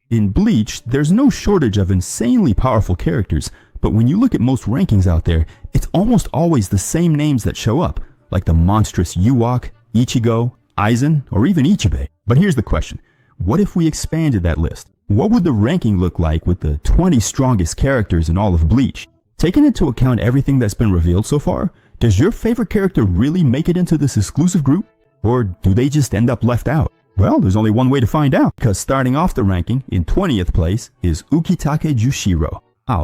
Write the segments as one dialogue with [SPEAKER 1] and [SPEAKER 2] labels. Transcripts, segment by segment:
[SPEAKER 1] In Bleach, there's no shortage of insanely powerful characters, but when you look at most rankings out there, it's almost always the same names that show up, like the monstrous Yuwak, Ichigo, Aizen, or even Ichibei. But here's the question. What if we expanded that list? What would the ranking look like with the 20 strongest characters in all of Bleach? Taking into account everything that's been revealed so far, does your favorite character really make it into this exclusive group? Or do they just end up left out? Well, there's only one way to find out, because starting off the ranking, in 20th place is Ukitake Jushiro.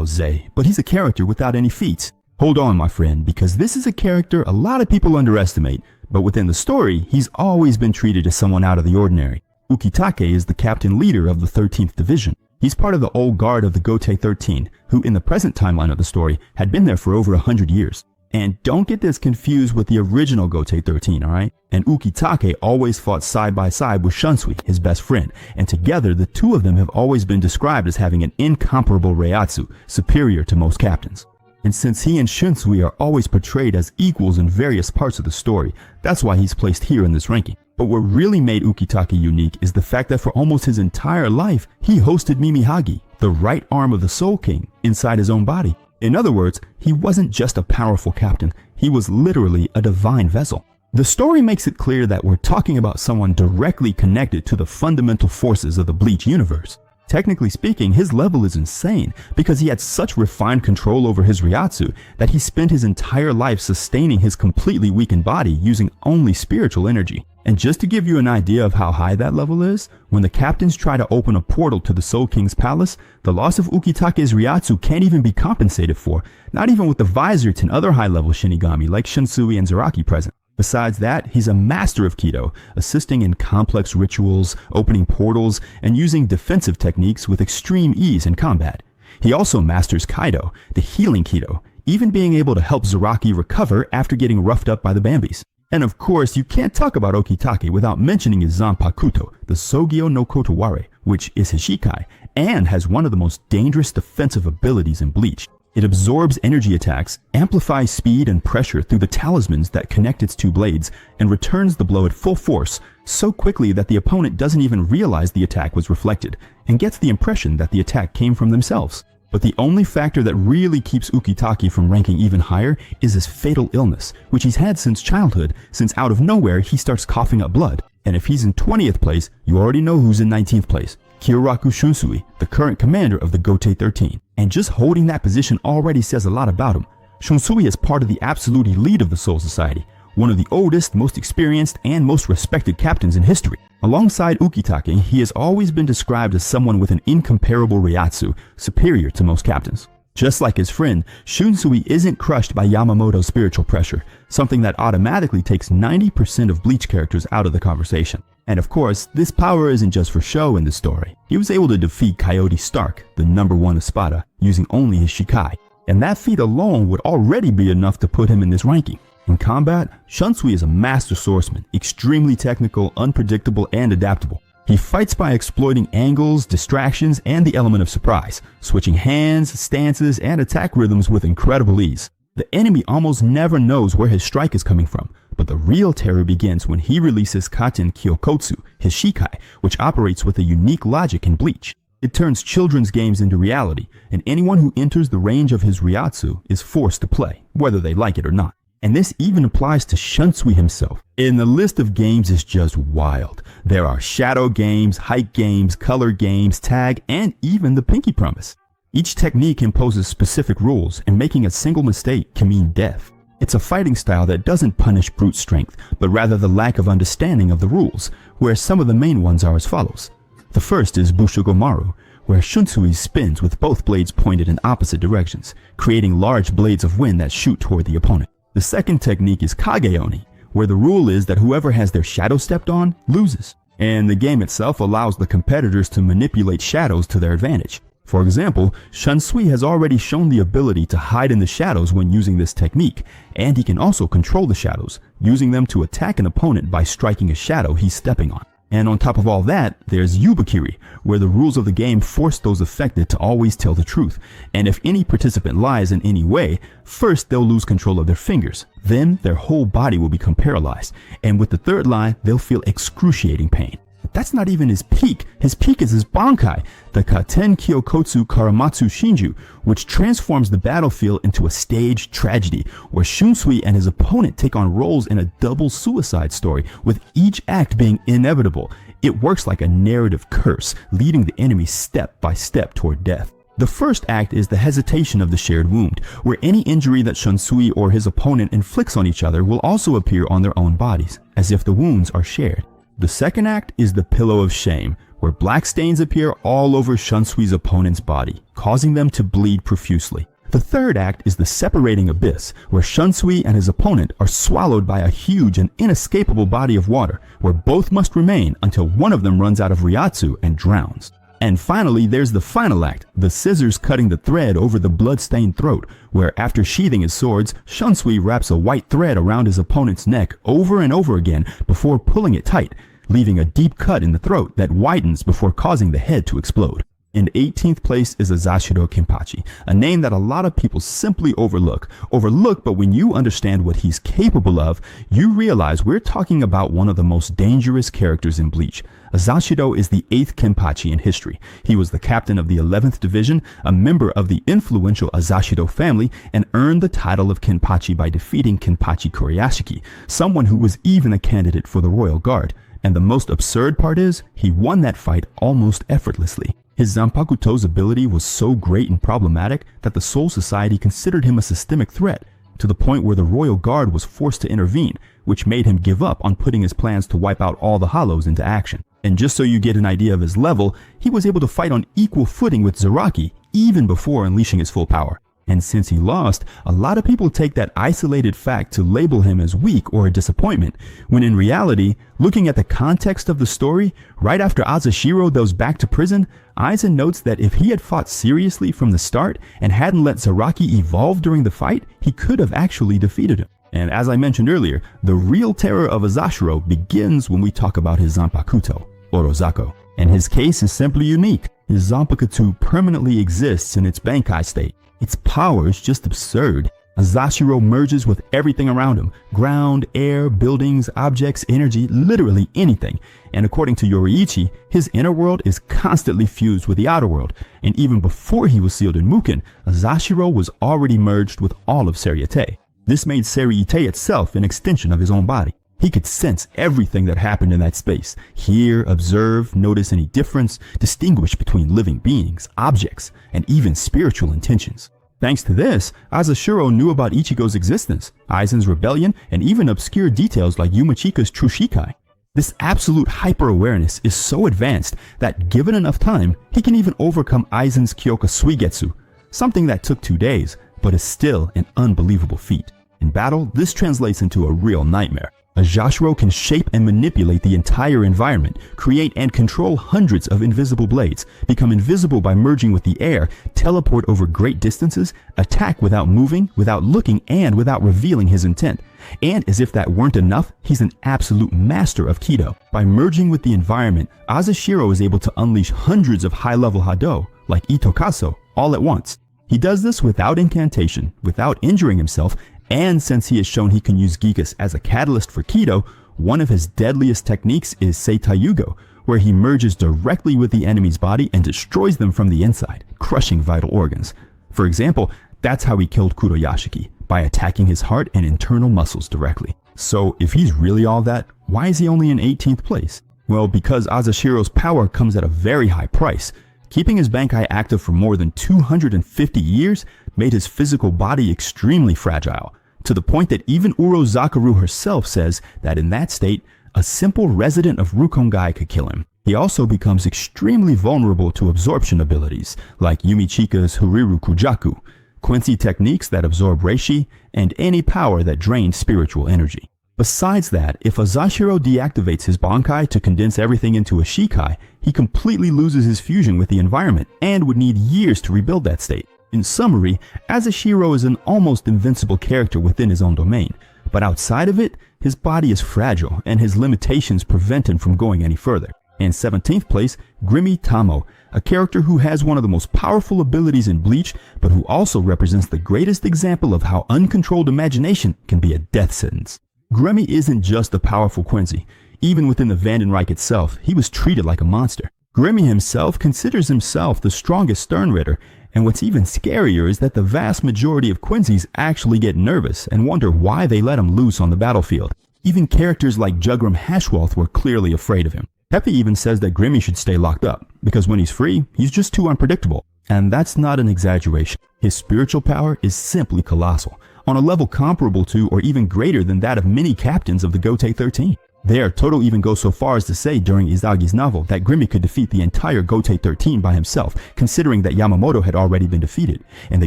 [SPEAKER 1] Zay, but he's a character without any feats. Hold on, my friend, because this is a character a lot of people underestimate, but within the story, he's always been treated as someone out of the ordinary. Ukitake is the captain leader of the 13th Division. He's part of the old guard of the Gotei 13, who in the present timeline of the story had been there for over 100 years. And don't get this confused with the original Gotei 13, alright? And Ukitake always fought side by side with Shunsui, his best friend, and together the two of them have always been described as having an incomparable Reiatsu, superior to most captains. And since he and Shunsui are always portrayed as equals in various parts of the story, that's why he's placed here in this ranking. But what really made Ukitake unique is the fact that for almost his entire life, he hosted Mimihagi, the right arm of the Soul King, inside his own body. In other words, he wasn't just a powerful captain, he was literally a divine vessel. The story makes it clear that we're talking about someone directly connected to the fundamental forces of the Bleach universe. Technically speaking, his level is insane because he had such refined control over his Reiatsu that he spent his entire life sustaining his completely weakened body using only spiritual energy. And just to give you an idea of how high that level is, when the captains try to open a portal to the Soul King's palace, the loss of Ukitake's Reiatsu can't even be compensated for, not even with the visors and other high-level Shinigami like Shunsui and Zaraki present. Besides that, he's a master of Kido, assisting in complex rituals, opening portals, and using defensive techniques with extreme ease in combat. He also masters Kaido, the healing Kido, even being able to help Zaraki recover after getting roughed up by the Bambis. And of course, you can't talk about Ukitake without mentioning his Zanpakuto, the Sogyo no Kotoware, which is his Shikai, and has one of the most dangerous defensive abilities in Bleach. It absorbs energy attacks, amplifies speed and pressure through the talismans that connect its two blades, and returns the blow at full force so quickly that the opponent doesn't even realize the attack was reflected, and gets the impression that the attack came from themselves. But the only factor that really keeps Ukitake from ranking even higher is his fatal illness, which he's had since childhood, since out of nowhere he starts coughing up blood. And if he's in 20th place, you already know who's in 19th place. Kyoraku Shunsui, the current commander of the Gotei 13. And just holding that position already says a lot about him. Shunsui is part of the absolute elite of the Soul Society, one of the oldest, most experienced, and most respected captains in history. Alongside Ukitake, he has always been described as someone with an incomparable Reiatsu, superior to most captains. Just like his friend, Shunsui isn't crushed by Yamamoto's spiritual pressure, something that automatically takes 90% of Bleach characters out of the conversation. And of course, this power isn't just for show in this story. He was able to defeat Coyote Stark, the #1 Espada, using only his Shikai. And that feat alone would already be enough to put him in this ranking. In combat, Shunsui is a master swordsman, extremely technical, unpredictable, and adaptable. He fights by exploiting angles, distractions, and the element of surprise, switching hands, stances, and attack rhythms with incredible ease. The enemy almost never knows where his strike is coming from, but the real terror begins when he releases Katen Kyokotsu, his Shikai, which operates with a unique logic in Bleach. It turns children's games into reality, and anyone who enters the range of his Reiatsu is forced to play, whether they like it or not. And this even applies to Shunsui himself. And the list of games is just wild. There are shadow games, height games, color games, tag, and even the pinky promise. Each technique imposes specific rules, and making a single mistake can mean death. It's a fighting style that doesn't punish brute strength, but rather the lack of understanding of the rules, where some of the main ones are as follows. The first is Bushigomaru, where Shunsui spins with both blades pointed in opposite directions, creating large blades of wind that shoot toward the opponent. The second technique is Kageoni, where the rule is that whoever has their shadow stepped on loses, and the game itself allows the competitors to manipulate shadows to their advantage. For example, Shunsui has already shown the ability to hide in the shadows when using this technique, and he can also control the shadows, using them to attack an opponent by striking a shadow he's stepping on. And on top of all that, there's Yubakiri, where the rules of the game force those affected to always tell the truth. And if any participant lies in any way, first they'll lose control of their fingers, then their whole body will become paralyzed, and with the third lie, they'll feel excruciating pain. But that's not even his peak. His peak is his bankai, the Katen Kyokotsu Karamatsu Shinju, which transforms the battlefield into a staged tragedy, where Shunsui and his opponent take on roles in a double suicide story, with each act being inevitable. It works like a narrative curse, leading the enemy step by step toward death. The first act is the hesitation of the shared wound, where any injury that Shunsui or his opponent inflicts on each other will also appear on their own bodies, as if the wounds are shared. The second act is the pillow of shame, where black stains appear all over Shunsui's opponent's body, causing them to bleed profusely. The third act is the separating abyss, where Shunsui and his opponent are swallowed by a huge and inescapable body of water, where both must remain until one of them runs out of Ryatsu and drowns. And finally, there's the final act, the scissors cutting the thread over the blood-stained throat, where after sheathing his swords, Shunsui wraps a white thread around his opponent's neck over and over again before pulling it tight, leaving a deep cut in the throat that widens before causing the head to explode. In 18th place is Azashiro Kenpachi, a name that a lot of people simply overlook, but when you understand what he's capable of, you realize we're talking about one of the most dangerous characters in Bleach. Azashiro is the 8th Kenpachi in history. He was the captain of the 11th Division, a member of the influential Azashiro family, and earned the title of Kenpachi by defeating Kenpachi Koryashiki, someone who was even a candidate for the Royal Guard. And the most absurd part is, he won that fight almost effortlessly. His Zanpakuto's ability was so great and problematic that the Soul Society considered him a systemic threat, to the point where the Royal Guard was forced to intervene, which made him give up on putting his plans to wipe out all the Hollows into action. And just so you get an idea of his level, he was able to fight on equal footing with Zaraki, even before unleashing his full power. And since he lost, a lot of people take that isolated fact to label him as weak or a disappointment, when in reality, looking at the context of the story, right after Azashiro goes back to prison, Aizen notes that if he had fought seriously from the start and hadn't let Zaraki evolve during the fight, he could have actually defeated him. And as I mentioned earlier, the real terror of Azashiro begins when we talk about his Zanpakuto, Orozako. And his case is simply unique. His Zanpakuto permanently exists in its bankai state. Its power is just absurd. Azashiro merges with everything around him: ground, air, buildings, objects, energy, literally anything. And according to Yoriichi, his inner world is constantly fused with the outer world. And even before he was sealed in Muken, Azashiro was already merged with all of Seriete. This made Seriete itself an extension of his own body. He could sense everything that happened in that space, hear, observe, notice any difference, distinguish between living beings, objects, and even spiritual intentions. Thanks to this, Azashiro knew about Ichigo's existence, Aizen's rebellion, and even obscure details like Yumachika's true Shikai. This absolute hyper-awareness is so advanced that given enough time, he can even overcome Aizen's Kyoka Suigetsu, something that took 2 days, but is still an unbelievable feat. In battle, this translates into a real nightmare. Azashiro can shape and manipulate the entire environment, create and control hundreds of invisible blades, become invisible by merging with the air, teleport over great distances, attack without moving, without looking, and without revealing his intent. And as if that weren't enough, he's an absolute master of Kido. By merging with the environment, Azashiro is able to unleash hundreds of high-level Hado, like Itokaso, all at once. He does this without incantation, without injuring himself, and since he has shown he can use Gigas as a catalyst for Kido, one of his deadliest techniques is Seitayugo, where he merges directly with the enemy's body and destroys them from the inside, crushing vital organs. For example, that's how he killed Kuroyashiki, by attacking his heart and internal muscles directly. So if he's really all that, why is he only in 18th place? Well, because Azashiro's power comes at a very high price. Keeping his bankai active for more than 250 years made his physical body extremely fragile, to the point that even Urozakaru herself says that in that state, a simple resident of Rukongai could kill him. He also becomes extremely vulnerable to absorption abilities, like Yumichika's Huriru Kujaku, Quincy techniques that absorb reishi, and any power that drains spiritual energy. Besides that, if Azashiro deactivates his bankai to condense everything into a shikai, he completely loses his fusion with the environment and would need years to rebuild that state. In summary, Azashiro is an almost invincible character within his own domain, but outside of it, his body is fragile and his limitations prevent him from going any further. In 17th place, Grimmy Tamo, a character who has one of the most powerful abilities in Bleach, but who also represents the greatest example of how uncontrolled imagination can be a death sentence. Grimmy isn't just a powerful Quincy. Even within the Vandenreich itself, he was treated like a monster. Grimmy himself considers himself the strongest Sternritter, and what's even scarier is that the vast majority of Quincy's actually get nervous and wonder why they let him loose on the battlefield. Even characters like Jugram Hashwalth were clearly afraid of him. Peppy even says that Grimmy should stay locked up, because when he's free, he's just too unpredictable. And that's not an exaggeration. His spiritual power is simply colossal, on a level comparable to or even greater than that of many captains of the Gotei 13. There, Toto even goes so far as to say during Izagi's novel that Grimmy could defeat the entire Gotei 13 by himself, considering that Yamamoto had already been defeated. And the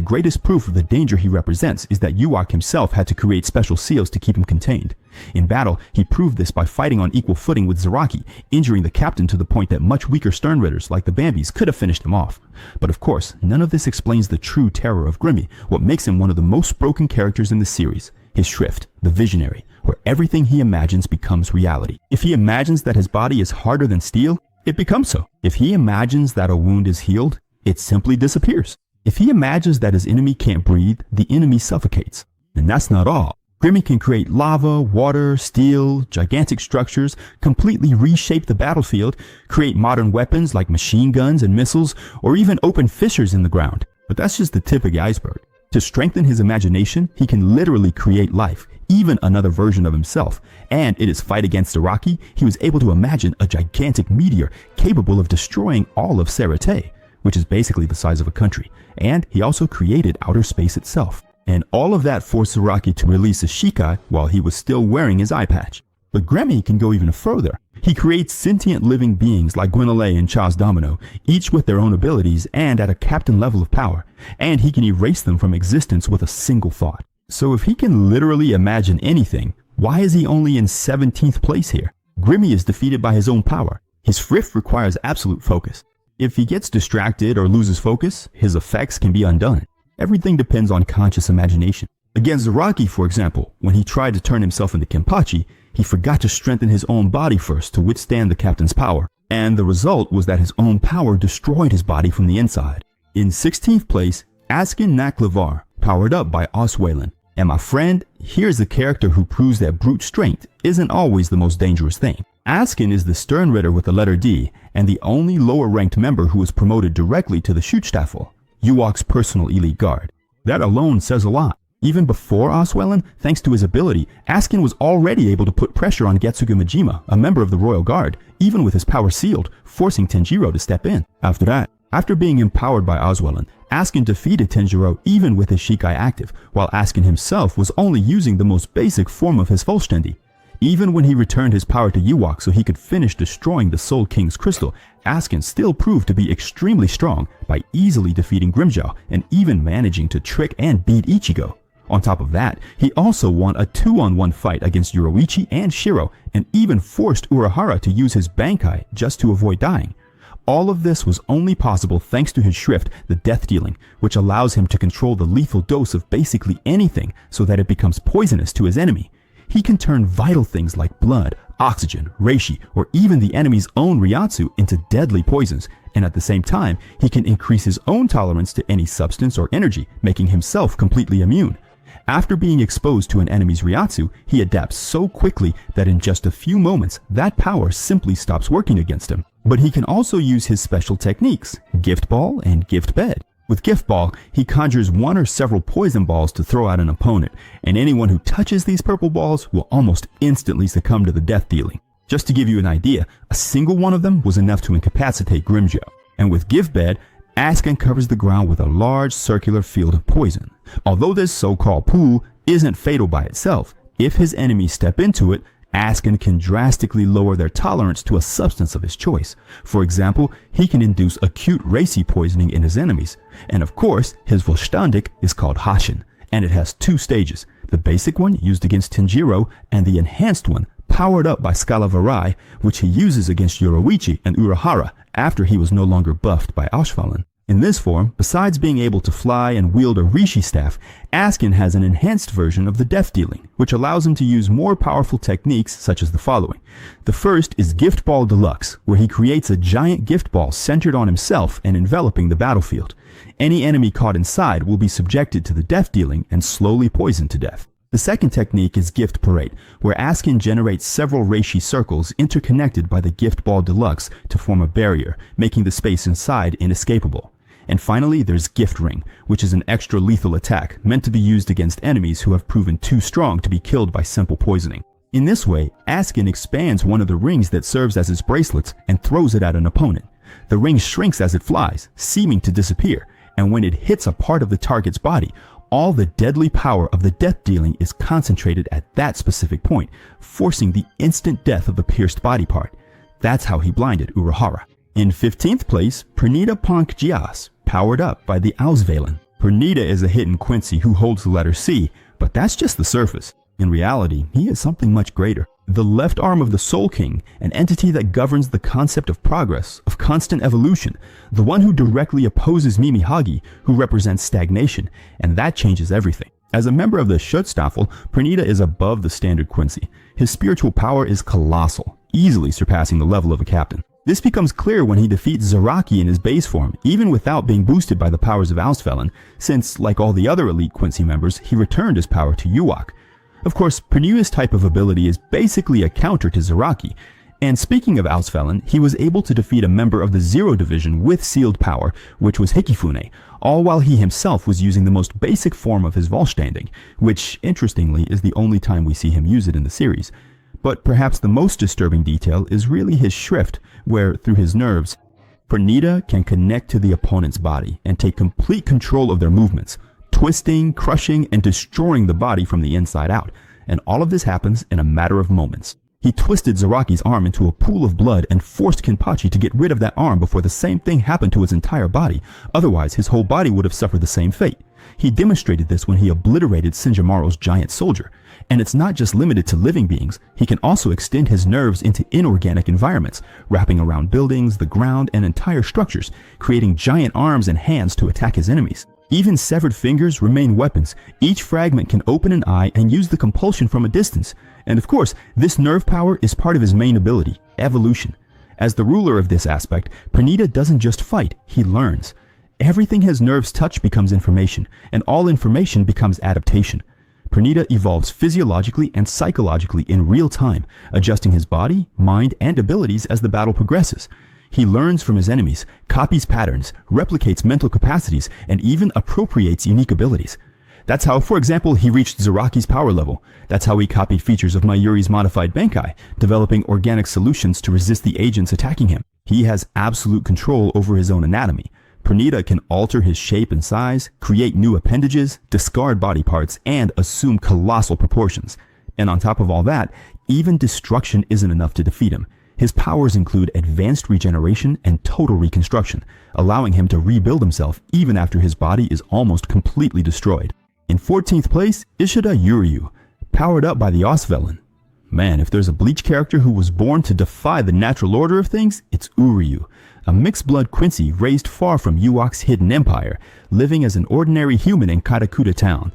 [SPEAKER 1] greatest proof of the danger he represents is that Yuak himself had to create special seals to keep him contained. In battle, he proved this by fighting on equal footing with Zaraki, injuring the captain to the point that much weaker Sternritters like the Bambis could have finished him off. But of course, none of this explains the true terror of Grimmy, what makes him one of the most broken characters in the series. His Shrift, the Visionary, where everything he imagines becomes reality. If he imagines that his body is harder than steel, it becomes so. If he imagines that a wound is healed, it simply disappears. If he imagines that his enemy can't breathe, the enemy suffocates. And that's not all. Grimmy can create lava, water, steel, gigantic structures, completely reshape the battlefield, create modern weapons like machine guns and missiles, or even open fissures in the ground. But that's just the tip of the iceberg. To strengthen his imagination, he can literally create life, even another version of himself. And in his fight against Araki, he was able to imagine a gigantic meteor capable of destroying all of Serete, which is basically the size of a country. And he also created outer space itself. And all of that forced Araki to release a Shikai while he was still wearing his eye patch. But Grimmy can go even further. He creates sentient living beings like Guinalé and Chaz Domino, each with their own abilities and at a captain level of power, and he can erase them from existence with a single thought. So if he can literally imagine anything, why is he only in 17th place here? Grimmy is defeated by his own power. His Shrift requires absolute focus. If he gets distracted or loses focus, his effects can be undone. Everything depends on conscious imagination. Against Zaraki, for example, when he tried to turn himself into Kenpachi, he forgot to strengthen his own body first to withstand the captain's power, and the result was that his own power destroyed his body from the inside. In 16th place, Askin Naklavar, powered up by Osweilen. And my friend, here's a character who proves that brute strength isn't always the most dangerous thing. Askin is the Sternritter with the letter D, and the only lower-ranked member who was promoted directly to the Schutzstaffel, Yuak's personal elite guard. That alone says a lot. Even before Osweilen, thanks to his ability, Askin was already able to put pressure on Getsuga Majima, a member of the Royal Guard, even with his power sealed, forcing Tenjiro to step in. After being empowered by Osweilen, Askin defeated Tenjiro even with his Shikai active, while Askin himself was only using the most basic form of his Vollständig. Even when he returned his power to Yuak so he could finish destroying the Soul King's crystal, Askin still proved to be extremely strong by easily defeating Grimmjow and even managing to trick and beat Ichigo. On top of that, he also won a 2-on-1 fight against Yoruichi and Shiro and even forced Urahara to use his bankai just to avoid dying. All of this was only possible thanks to his Shrift, the Death Dealing, which allows him to control the lethal dose of basically anything so that it becomes poisonous to his enemy. He can turn vital things like blood, oxygen, reishi, or even the enemy's own Ryatsu into deadly poisons, and at the same time, he can increase his own tolerance to any substance or energy, making himself completely immune. After being exposed to an enemy's Ryatsu, he adapts so quickly that in just a few moments, that power simply stops working against him. But he can also use his special techniques, Gift Ball and Gift Bed. With Gift Ball, he conjures one or several poison balls to throw at an opponent, and anyone who touches these purple balls will almost instantly succumb to the death dealing. Just to give you an idea, a single one of them was enough to incapacitate Grimmjow. And with Gift Bed, Askin covers the ground with a large circular field of poison. Although this so-called pool isn't fatal by itself, if his enemies step into it, Askin can drastically lower their tolerance to a substance of his choice. For example, he can induce acute racy poisoning in his enemies. And of course, his Vollständig is called Hashin, and it has two stages. The basic one used against Tenjiro, and the enhanced one powered up by Scalavarai, which he uses against Yoruichi and Urahara after he was no longer buffed by Osweilen. In this form, besides being able to fly and wield a Rishi staff, Askin has an enhanced version of the Death Dealing, which allows him to use more powerful techniques such as the following. The first is Gift Ball Deluxe, where he creates a giant gift ball centered on himself and enveloping the battlefield. Any enemy caught inside will be subjected to the Death Dealing and slowly poisoned to death. The second technique is Gift Parade, where Askin generates several reishi circles interconnected by the Gift Ball Deluxe to form a barrier, making the space inside inescapable. And finally, there's Gift Ring, which is an extra lethal attack meant to be used against enemies who have proven too strong to be killed by simple poisoning. In this way, Askin expands one of the rings that serves as his bracelets and throws it at an opponent. The ring shrinks as it flies, seeming to disappear, and when it hits a part of the target's body, all the deadly power of the death dealing is concentrated at that specific point, forcing the instant death of the pierced body part. That's how he blinded Urahara. In 15th place, Pernita Ponk Gias, powered up by the Auswählen. Pernita is a hidden Quincy who holds the letter C, but that's just the surface. In reality, he is something much greater. The left arm of the Soul King, an entity that governs the concept of progress, of constant evolution, the one who directly opposes Mimihagi, who represents stagnation, and that changes everything. As a member of the Schutzstaffel, Pernita is above the standard Quincy. His spiritual power is colossal, easily surpassing the level of a captain. This becomes clear when he defeats Zaraki in his base form, even without being boosted by the powers of Auswählen, since, like all the other elite Quincy members, he returned his power to Yuak. Of course, Pernita's type of ability is basically a counter to Zaraki, and speaking of Auswählen, he was able to defeat a member of the Zero Division with sealed power, which was Hikifune, all while he himself was using the most basic form of his Vollständig, which, interestingly, is the only time we see him use it in the series. But perhaps the most disturbing detail is really his Schrift, where, through his nerves, Pernita can connect to the opponent's body and take complete control of their movements, twisting, crushing, and destroying the body from the inside out, and all of this happens in a matter of moments. He twisted Zaraki's arm into a pool of blood and forced Kenpachi to get rid of that arm before the same thing happened to his entire body, otherwise his whole body would have suffered the same fate. He demonstrated this when he obliterated Shinjamaru's giant soldier, and it's not just limited to living beings, he can also extend his nerves into inorganic environments, wrapping around buildings, the ground, and entire structures, creating giant arms and hands to attack his enemies. Even severed fingers remain weapons. Each fragment can open an eye and use the compulsion from a distance. And of course, this nerve power is part of his main ability, evolution. As the ruler of this aspect, Pernita doesn't just fight, he learns. Everything his nerves touch becomes information, and all information becomes adaptation. Pernita evolves physiologically and psychologically in real time, adjusting his body, mind, and abilities as the battle progresses. He learns from his enemies, copies patterns, replicates mental capacities, and even appropriates unique abilities. That's how, for example, he reached Zaraki's power level. That's how he copied features of Mayuri's modified bankai, developing organic solutions to resist the agents attacking him. He has absolute control over his own anatomy. Pernita can alter his shape and size, create new appendages, discard body parts, and assume colossal proportions. And on top of all that, even destruction isn't enough to defeat him. His powers include advanced regeneration and total reconstruction, allowing him to rebuild himself even after his body is almost completely destroyed. In 14th place, Ishida Yuryu, powered up by the Auswählen. Man, if there's a Bleach character who was born to defy the natural order of things, it's Uryu, a mixed-blood Quincy raised far from Yuak's hidden empire, living as an ordinary human in Katakuta town.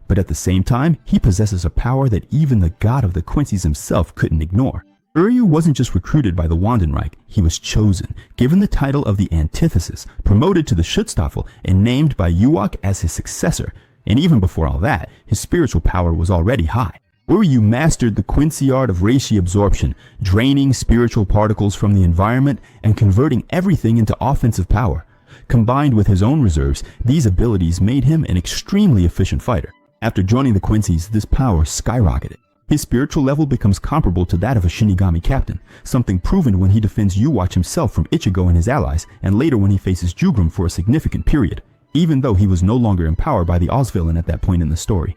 [SPEAKER 1] But at the same time, he possesses a power that even the god of the Quincy's himself couldn't ignore. Uryu wasn't just recruited by the Wandenreich, he was chosen, given the title of the Antithesis, promoted to the Schutzstaffel, and named by Yuak as his successor. And even before all that, his spiritual power was already high. Uryu mastered the Quincy art of reishi absorption, draining spiritual particles from the environment and converting everything into offensive power. Combined with his own reserves, these abilities made him an extremely efficient fighter. After joining the Quincy's, this power skyrocketed. His spiritual level becomes comparable to that of a Shinigami captain, something proven when he defends Yuwatch himself from Ichigo and his allies, and later when he faces Jugrum for a significant period, even though he was no longer empowered by the Auswählen at that point in the story.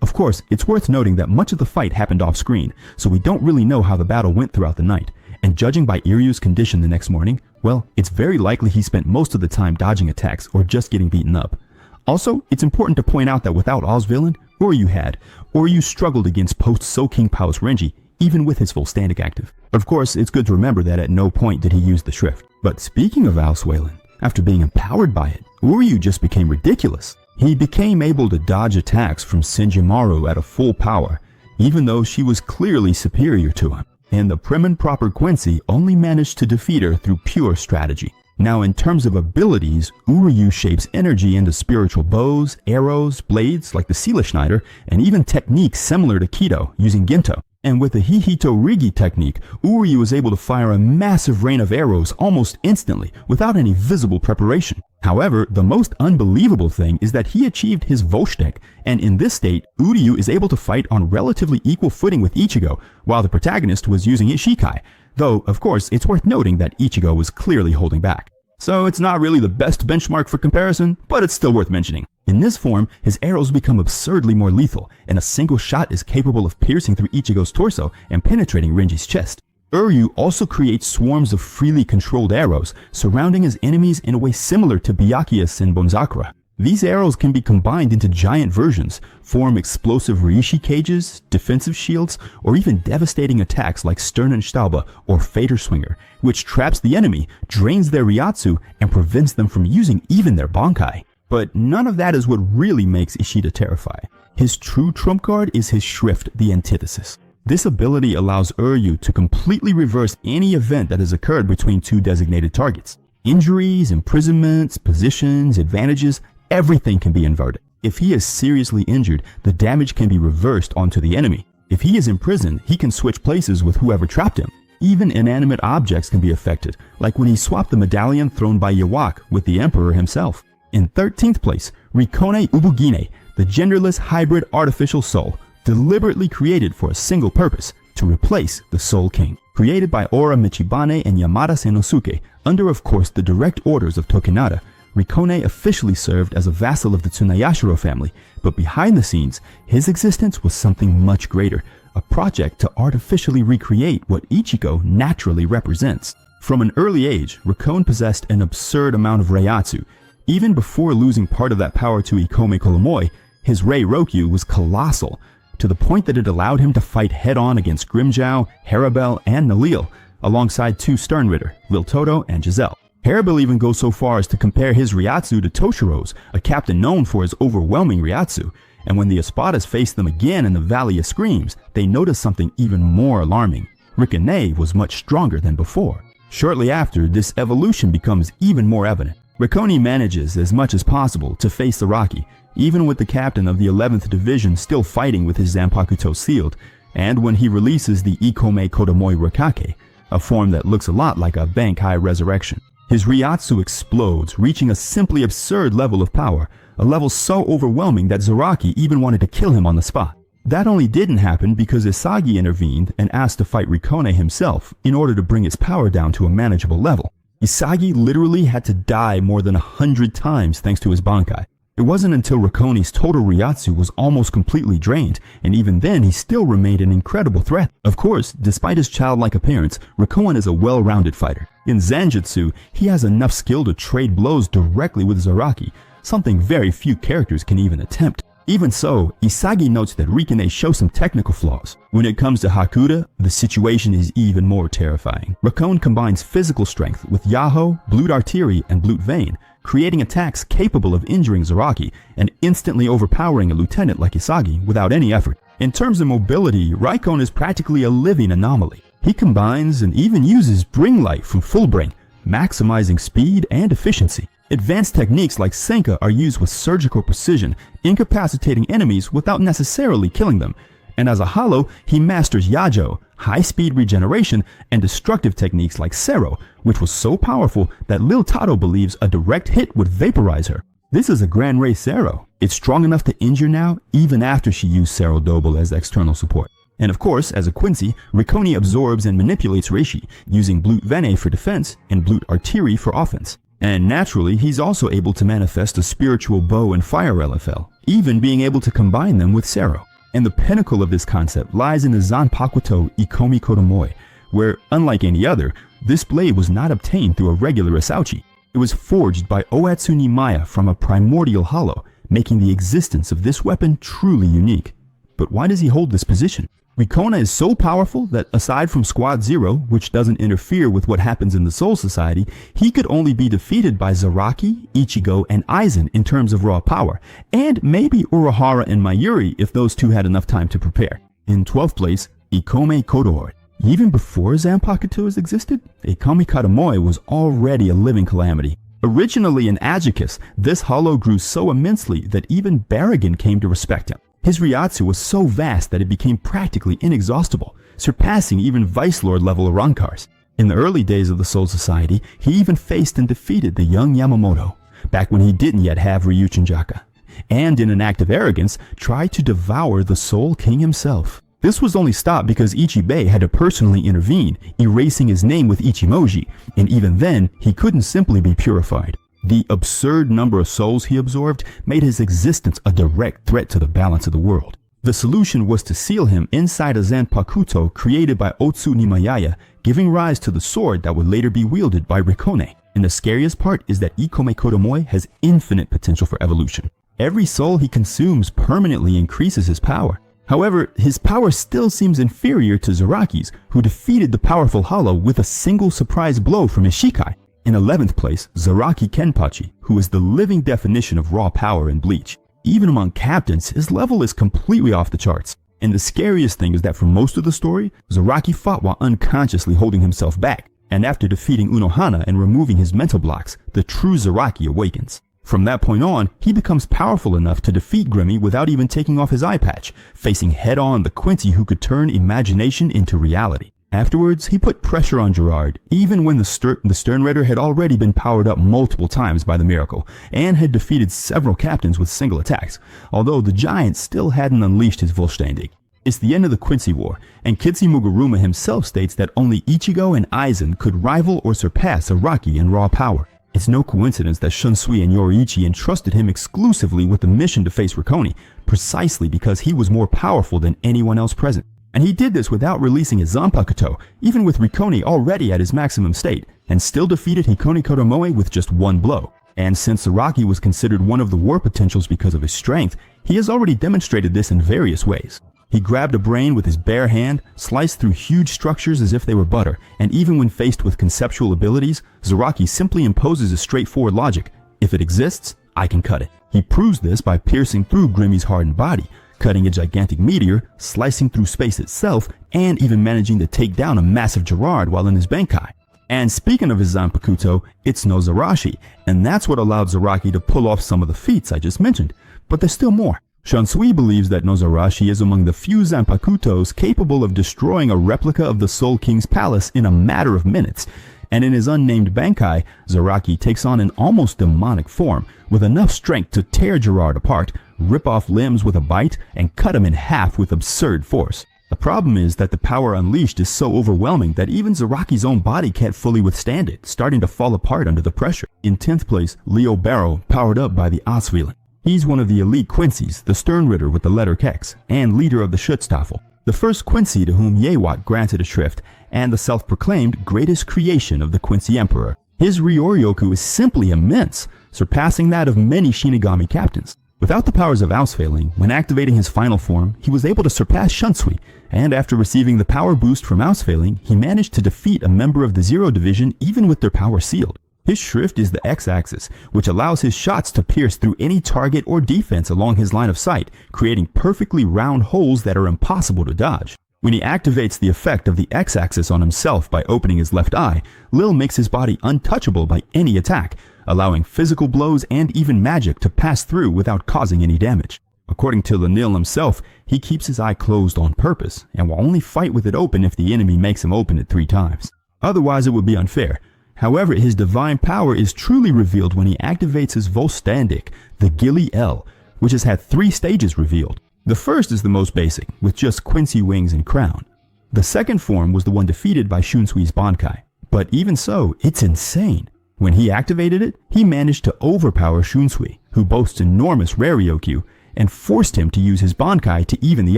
[SPEAKER 1] Of course, it's worth noting that much of the fight happened off-screen, so we don't really know how the battle went throughout the night, and judging by Iryu's condition the next morning, well, it's very likely he spent most of the time dodging attacks or just getting beaten up. Also, it's important to point out that without Auswählen, Uryu struggled against post-Soul King Paus Renji, even with his full Vollständig active. Of course, it's good to remember that at no point did he use the Schrift. But speaking of Auswählen, after being empowered by it, Uryu just became ridiculous. He became able to dodge attacks from Shinjamaru at a full power, even though she was clearly superior to him. And the prim and proper Quincy only managed to defeat her through pure strategy. Now in terms of abilities, Uryu shapes energy into spiritual bows, arrows, blades like the Seele Schneider, and even techniques similar to Kido using Ginto. And with the Hihito Rigi technique, Uryu is able to fire a massive rain of arrows almost instantly without any visible preparation. However, the most unbelievable thing is that he achieved his Volshtek, and in this state, Uryu is able to fight on relatively equal footing with Ichigo, while the protagonist was using his Shikai. Though, of course, it's worth noting that Ichigo was clearly holding back. So it's not really the best benchmark for comparison, but it's still worth mentioning. In this form, his arrows become absurdly more lethal, and a single shot is capable of piercing through Ichigo's torso and penetrating Renji's chest. Uryu also creates swarms of freely controlled arrows, surrounding his enemies in a way similar to Byakuya's in Bonzakura. These arrows can be combined into giant versions, form explosive Reishi cages, defensive shields, or even devastating attacks like Sternenstaube or Fader Swinger, which traps the enemy, drains their Ryatsu, and prevents them from using even their bankai. But none of that is what really makes Ishida terrifying. His true trump card is his Shrift, the Antithesis. This ability allows Uryu to completely reverse any event that has occurred between two designated targets. Injuries, imprisonments, positions, advantages, everything can be inverted. If he is seriously injured, the damage can be reversed onto the enemy. If he is imprisoned, he can switch places with whoever trapped him. Even inanimate objects can be affected, like when he swapped the medallion thrown by Yawak with the Emperor himself. In 13th place, Rikone Ubugine, the genderless hybrid artificial soul, deliberately created for a single purpose, to replace the Soul King. Created by Ora Michibane and Yamada Senosuke, under of course the direct orders of Tokinada, Rikone officially served as a vassal of the Tsunayashiro family, but behind the scenes, his existence was something much greater, a project to artificially recreate what Ichigo naturally represents. From an early age, Rikone possessed an absurd amount of Reiatsu. Even before losing part of that power to Ikome Kolomoi, his Rei Rokyu was colossal, to the point that it allowed him to fight head-on against Grimmjow, Harabel, and Nalil, alongside two Sternritter, Lil Toto and Giselle. Harabel even goes so far as to compare his Ryatsu to Toshiro's, a captain known for his overwhelming Ryatsu, and when the Espadas face them again in the Valley of Screams, they notice something even more alarming. Rikone was much stronger than before. Shortly after, this evolution becomes even more evident. Rikone manages as much as possible to face the Rocky, even with the captain of the 11th Division still fighting with his Zanpakuto sealed, and when he releases the Ikome Kodomoi Rikake, a form that looks a lot like a bankai resurrection. His Ryatsu explodes, reaching a simply absurd level of power, a level so overwhelming that Zaraki even wanted to kill him on the spot. That only didn't happen because Isagi intervened and asked to fight Rikone himself in order to bring his power down to a manageable level. Isagi literally had to die more than 100 times thanks to his bankai. It wasn't until Rikone's total Ryatsu was almost completely drained, and even then he still remained an incredible threat. Of course, despite his childlike appearance, Rikone is a well-rounded fighter. In Zanjutsu, he has enough skill to trade blows directly with Zaraki, something very few characters can even attempt. Even so, Isagi notes that Rikone shows some technical flaws. When it comes to Hakuda, the situation is even more terrifying. Rikone combines physical strength with Yaho, Blut Artery, and Blut Vein, creating attacks capable of injuring Zaraki and instantly overpowering a lieutenant like Isagi without any effort. In terms of mobility, Rikone is practically a living anomaly. He combines and even uses Bring Light from Full Bring, maximizing speed and efficiency. Advanced techniques like Senka are used with surgical precision, incapacitating enemies without necessarily killing them. And as a Hollow, he masters Yajo, high-speed regeneration, and destructive techniques like Sero, which was so powerful that Lil Tato believes a direct hit would vaporize her. This is a Grand Ray Sero. It's strong enough to injure now, even after she used Sero Double as external support. And of course, as a Quincy, Rikone absorbs and manipulates Reishi, using Blut Vene for defense and Blut Artery for offense. And naturally, he's also able to manifest a spiritual bow and fire LFL, even being able to combine them with Sero. And the pinnacle of this concept lies in the Zanpakuto Ikome Kodomoi, where, unlike any other, this blade was not obtained through a regular Isauchi. It was forged by Oatsuni Maya from a primordial hollow, making the existence of this weapon truly unique. But why does he hold this position? Rikone is so powerful that aside from Squad Zero, which doesn't interfere with what happens in the Soul Society, he could only be defeated by Zaraki, Ichigo, and Aizen in terms of raw power, and maybe Urahara and Mayuri if those two had enough time to prepare. In 12th place, Ikome Kodohori. Even before Zanpakutos existed, a Kamikatamoe was already a living calamity. Originally an Adjicus, this hollow grew so immensely that even Barragan came to respect him. His Ryatsu was so vast that it became practically inexhaustible, surpassing even Vice Lord level Arankars. In the early days of the Soul Society, he even faced and defeated the young Yamamoto, back when he didn't yet have Ryuchinjaka, and in an act of arrogance, tried to devour the Soul King himself. This was only stopped because Ichibei had to personally intervene, erasing his name with Ichimoji, and even then, he couldn't simply be purified. The absurd number of souls he absorbed made his existence a direct threat to the balance of the world. The solution was to seal him inside a Zanpakuto created by Otsu Nimayaya, giving rise to the sword that would later be wielded by Rikone. And the scariest part is that Ikome Kodomoe has infinite potential for evolution. Every soul he consumes permanently increases his power. However, his power still seems inferior to Zaraki's, who defeated the powerful Hollow with a single surprise blow from his Shikai. In 11th place, Zaraki Kenpachi, who is the living definition of raw power in Bleach. Even among captains, his level is completely off the charts. And the scariest thing is that for most of the story, Zaraki fought while unconsciously holding himself back. And after defeating Unohana and removing his mental blocks, the true Zaraki awakens. From that point on, he becomes powerful enough to defeat Grimmy without even taking off his eye patch, facing head-on the Quincy who could turn imagination into reality. Afterwards, he put pressure on Gerard, even when the Sternritter had already been powered up multiple times by the miracle, and had defeated several captains with single attacks, although the giant still hadn't unleashed his Vollständig. It's the end of the Quincy War, and Kitsu Mugaruma himself states that only Ichigo and Aizen could rival or surpass Araki in raw power. It's no coincidence that Shunsui and Yoriichi entrusted him exclusively with the mission to face Rikone, precisely because he was more powerful than anyone else present. And he did this without releasing his Zanpakuto, even with Rikone already at his maximum state, and still defeated Hikone Kodomoe with just one blow. And since Araki was considered one of the war potentials because of his strength, he has already demonstrated this in various ways. He grabbed a brain with his bare hand, sliced through huge structures as if they were butter, and even when faced with conceptual abilities, Zaraki simply imposes a straightforward logic. If it exists, I can cut it. He proves this by piercing through Grimmy's hardened body, cutting a gigantic meteor, slicing through space itself, and even managing to take down a massive Gerard while in his bankai. And speaking of his Zanpakuto, it's no Zarashi, and that's what allowed Zaraki to pull off some of the feats I just mentioned. But there's still more. Shunsui believes that Nozarashi is among the few Zanpakutos capable of destroying a replica of the Soul King's palace in a matter of minutes, and in his unnamed bankai, Zaraki takes on an almost demonic form, with enough strength to tear Gerard apart, rip off limbs with a bite, and cut him in half with absurd force. The problem is that the power unleashed is so overwhelming that even Zaraki's own body can't fully withstand it, starting to fall apart under the pressure. In 10th place, Leo Barrow, powered up by the Asvilen. He's one of the elite Quincy's, the Sternritter with the letter Kex, and leader of the Schutzstaffel, the first Quincy to whom Yewat granted a shrift, and the self-proclaimed greatest creation of the Quincy Emperor. His Ryoryoku is simply immense, surpassing that of many Shinigami captains. Without the powers of Ausfailing, when activating his final form, he was able to surpass Shunsui, and after receiving the power boost from Ausfailing, he managed to defeat a member of the Zero Division even with their power sealed. His shrift is the X-axis, which allows his shots to pierce through any target or defense along his line of sight, creating perfectly round holes that are impossible to dodge. When he activates the effect of the X-axis on himself by opening his left eye, Lil makes his body untouchable by any attack, allowing physical blows and even magic to pass through without causing any damage. According to Lanil himself, he keeps his eye closed on purpose, and will only fight with it open if the enemy makes him open it 3 times. Otherwise it would be unfair. However, his divine power is truly revealed when he activates his Vollständig, the Gilly L, which has had 3 stages revealed. The first is the most basic, with just Quincy wings and crown. The second form was the one defeated by Shunsui's Bankai, but even so, it's insane. When he activated it, he managed to overpower Shunsui, who boasts enormous Rarryokyu, and forced him to use his Bankai to even the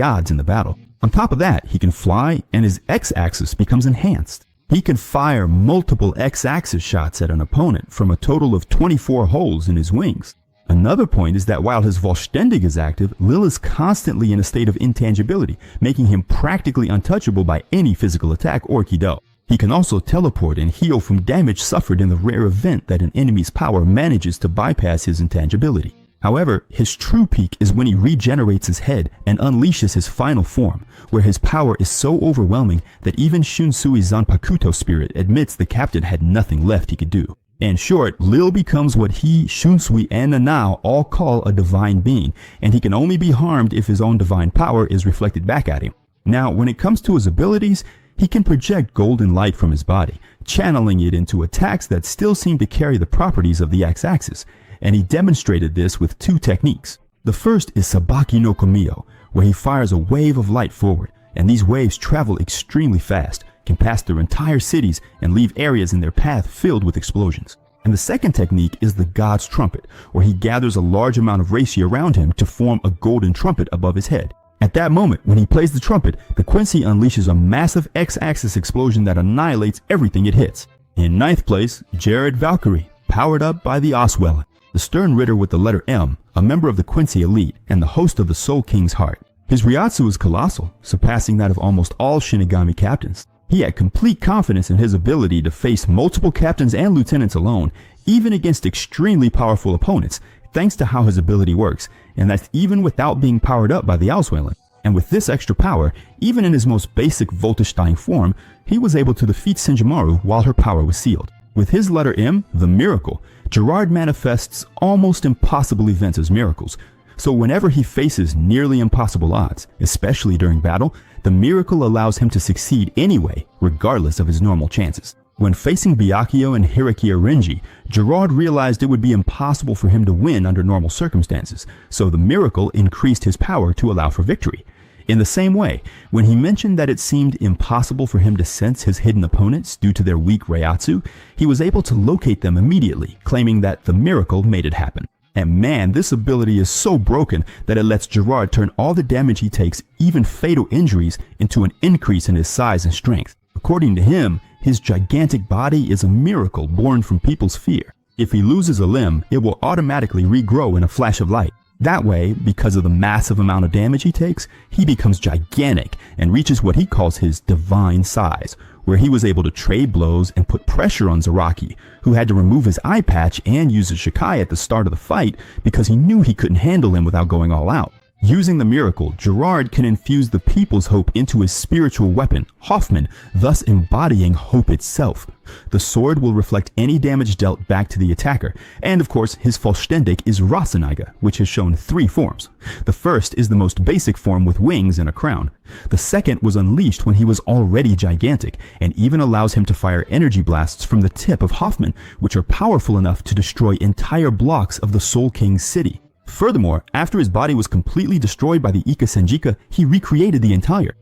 [SPEAKER 1] odds in the battle. On top of that, he can fly, and his X-axis becomes enhanced. He can fire multiple X-axis shots at an opponent from a total of 24 holes in his wings. Another point is that while his Vollständig is active, Lil is constantly in a state of intangibility, making him practically untouchable by any physical attack or Kido. He can also teleport and heal from damage suffered in the rare event that an enemy's power manages to bypass his intangibility. However, his true peak is when he regenerates his head and unleashes his final form, where his power is so overwhelming that even Shunsui's Zanpakuto spirit admits the captain had nothing left he could do. In short, Lil becomes what he, Shunsui, and Nanao all call a divine being, and he can only be harmed if his own divine power is reflected back at him. Now, when it comes to his abilities, he can project golden light from his body, channeling it into attacks that still seem to carry the properties of the X-axis, and he demonstrated this with two techniques. The first is Sabaki no Komiyo, where he fires a wave of light forward, and these waves travel extremely fast, can pass through entire cities and leave areas in their path filled with explosions. And the second technique is the God's Trumpet, where he gathers a large amount of Reishi around him to form a golden trumpet above his head. At that moment, when he plays the trumpet, the Quincy unleashes a massive X-axis explosion that annihilates everything it hits. In ninth place, Jared Valkyrie, powered up by the Oswell, the stern ritter with the letter M, a member of the Quincy elite and the host of the Soul King's heart. His Ryatsu is colossal, surpassing that of almost all Shinigami captains. He had complete confidence in his ability to face multiple captains and lieutenants alone, even against extremely powerful opponents, thanks to how his ability works, and that's even without being powered up by the Ausweilen. And with this extra power, even in his most basic voltage-dying form, he was able to defeat Senjumaru while her power was sealed. With his letter M, the Miracle, Gerard manifests almost impossible events as miracles. So whenever he faces nearly impossible odds, especially during battle, the Miracle allows him to succeed anyway, regardless of his normal chances. When facing Byakuyo and Hirakiya Renji, Gerard realized it would be impossible for him to win under normal circumstances, so the Miracle increased his power to allow for victory. In the same way, when he mentioned that it seemed impossible for him to sense his hidden opponents due to their weak Reiatsu, he was able to locate them immediately, claiming that the Miracle made it happen. And man, this ability is so broken that it lets Gerard turn all the damage he takes, even fatal injuries, into an increase in his size and strength. According to him, his gigantic body is a miracle born from people's fear. If he loses a limb, it will automatically regrow in a flash of light. That way, because of the massive amount of damage he takes, he becomes gigantic and reaches what he calls his divine size, where he was able to trade blows and put pressure on Zaraki, who had to remove his eye patch and use a Shikai at the start of the fight because he knew he couldn't handle him without going all out. Using the Miracle, Gerard can infuse the people's hope into his spiritual weapon, Hoffman, thus embodying hope itself. The sword will reflect any damage dealt back to the attacker, and of course his Vollständig is Raseneiga, which has shown three forms. The first is the most basic form with wings and a crown. The second was unleashed when he was already gigantic, and even allows him to fire energy blasts from the tip of Hoffman, which are powerful enough to destroy entire blocks of the Soul King's city. Furthermore, after his body was completely destroyed by the Ika Senjika, he recreated the entire.